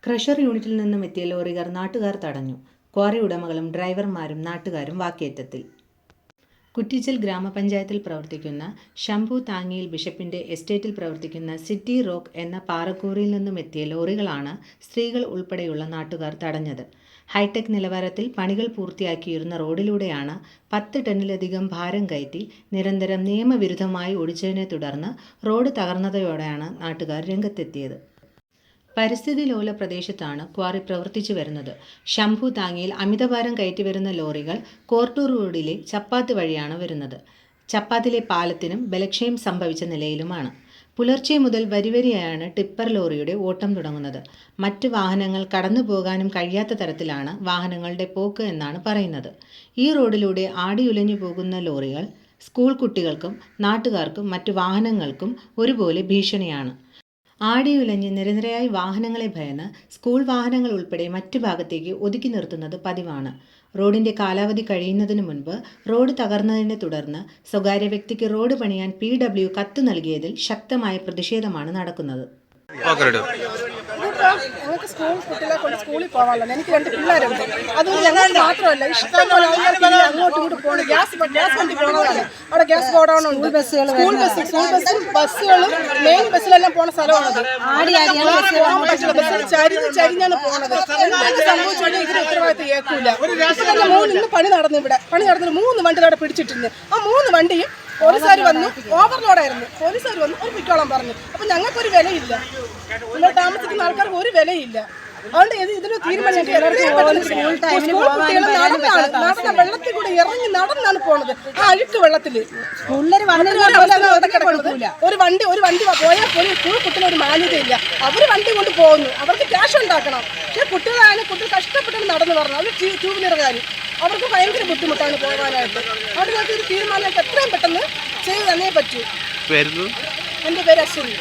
Crusher യൂണിറ്റിൽ നിന്നും എത്തിയ ലോറികൾ നാട്ടുകാർ തടഞ്ഞു. ക്വാറി ഉടമകളും ഡ്രൈവർമാരും നാട്ടുകാരും വാക്കേറ്റത്തിൽ. കുറ്റിച്ചൽ ഗ്രാമപഞ്ചായത്തിൽ പ്രവർത്തിക്കുന്ന ശംഭു താങ്ങിയിൽ ബിഷപ്പിന്റെ എസ്റ്റേറ്റിൽ പ്രവർത്തിക്കുന്ന സിറ്റി റോക്ക് എന്ന പാറക്കൂറിയിൽ നിന്നും എത്തിയ ലോറികളാണ് സ്ത്രീകൾ ഉൾപ്പെടെയുള്ള നാട്ടുകാർ തടഞ്ഞത്. ഹൈടെക് നിലവാരത്തിൽ പണികൾ പൂർത്തിയാക്കിയിരുന്ന റോഡിലൂടെയാണ് 10 ടണ്ണിലധികം ഭാരം കയറ്റി നിരന്തരം നിയമവിരുദ്ധമായി ഓടിച്ചതിനെ തുടർന്ന് റോഡ് തകർന്നതോടെയാണ് നാട്ടുകാർ രംഗത്തെത്തിയത്. പരിസ്ഥിതി ലോല പ്രദേശത്താണ് ക്വാറി പ്രവർത്തിച്ചു വരുന്നത്. ശംഭു താങ്ങിയിൽ അമിതഭാരം കയറ്റിവരുന്ന ലോറികൾ കോർട്ടൂർ റോഡിലെ ചപ്പാത്ത് വഴിയാണ് വരുന്നത്. ചപ്പാത്തിലെ പാലത്തിനും ബലക്ഷയം സംഭവിച്ച നിലയിലുമാണ്. പുലർച്ചെ മുതൽ വരിവരിയായാണ് ടിപ്പർ ലോറിയുടെ ഓട്ടം തുടങ്ങുന്നത്. മറ്റ് വാഹനങ്ങൾ കടന്നു പോകാനും കഴിയാത്ത തരത്തിലാണ് വാഹനങ്ങളുടെ പോക്ക് എന്നാണ് പറയുന്നത്. ഈ റോഡിലൂടെ ആടിയുലഞ്ഞു പോകുന്ന ലോറികൾ സ്കൂൾ കുട്ടികൾക്കും നാട്ടുകാർക്കും മറ്റു വാഹനങ്ങൾക്കും ഒരുപോലെ ഭീഷണിയാണ്. ആടിയുലഞ്ഞ് നിരനിരയായി വാഹനങ്ങളെ ഭയന്ന് സ്കൂൾ വാഹനങ്ങൾ ഉൾപ്പെടെ മറ്റു ഭാഗത്തേക്ക് ഒതുക്കി നിർത്തുന്നത് പതിവാണ്. റോഡിന്റെ കാലാവധി കഴിയുന്നതിന് മുൻപ് റോഡ് തകർന്നതിനെ തുടർന്ന് സ്വകാര്യ വ്യക്തിക്ക് റോഡ് പണിയാൻ PW കത്ത് നൽകിയതിൽ ശക്തമായ പ്രതിഷേധമാണ് നടക്കുന്നത്. ഞങ്ങൾക്ക് കുട്ടികളെ കൊണ്ട് സ്കൂളിൽ പോകാനുള്ളത്. എനിക്ക് 2 പിള്ളേരുണ്ട്. അതുകൊണ്ട് ഞങ്ങൾക്ക് മാത്രമല്ല ഇഷ്ടംപോലെ അങ്ങോട്ടും ഇങ്ങോട്ടും പോകുന്നത് ഗ്യാസ് വണ്ടി പോകുന്നതാണ്. അവിടെ ഗ്യാസ് ഗോഡൗൺ ഉണ്ട്. സ്കൂൾ ബസ്സും ബസ്സുകളും മെയിൻ ബസ്സിലെല്ലാം പോകുന്ന സ്ഥലമാണത്. ചരിഞ്ഞാണ് പോകുന്നത്. എന്തെങ്കിലും സംഭവിച്ചാൽ ഇതിന് ഉത്തരവാദിത്തം ഏൽക്കൂല. ഇന്ന് പണി നടന്നിട്ട് 3 വണ്ടി അവിടെ പിടിച്ചിട്ടുണ്ട്. ആ 3 വണ്ടിയും പോലീസുകാർ വന്നു, ഓവർലോഡായിരുന്നു. പോലീസുകാർ വന്നു ഒരു പിക്കോളം പറഞ്ഞു. അപ്പൊ ഞങ്ങൾക്കൊരു വിലയില്ല. ഇവിടെ താമസിക്കുന്ന ആൾക്കാർക്ക് ഒരു വിലയില്ല. അതുകൊണ്ട് ഇതിന് തീരുമാനം നടന്ന വെള്ളത്തിൽ കൂടെ ഇറങ്ങി നടന്നാണ് പോണത്. ആ അഴുക്ക് വെള്ളത്തില് ഒരു വണ്ടി പോയാൽ പോലും സ്കൂൾ കുട്ടികൾ ഒരു മാന്യതയില്ല. അവര് വണ്ടി കൊണ്ട് പോകുന്നു, അവർക്ക് ക്യാഷ് ഉണ്ടാക്കണം. പക്ഷെ കുട്ടികൾ കഷ്ടപ്പെട്ടാണ് നടന്നു പറഞ്ഞു. അവർ 2 വീലറുകാർ അവർക്ക് ഭയങ്കര ബുദ്ധിമുട്ടാണ് പോകാനായിട്ട്. അവിടെ നമുക്ക് ഒരു തീരുമാനം എത്രയും പെട്ടെന്ന് ചെയ്തു തന്നേ പറ്റൂ. എൻ്റെ പേര് അശ്വതി.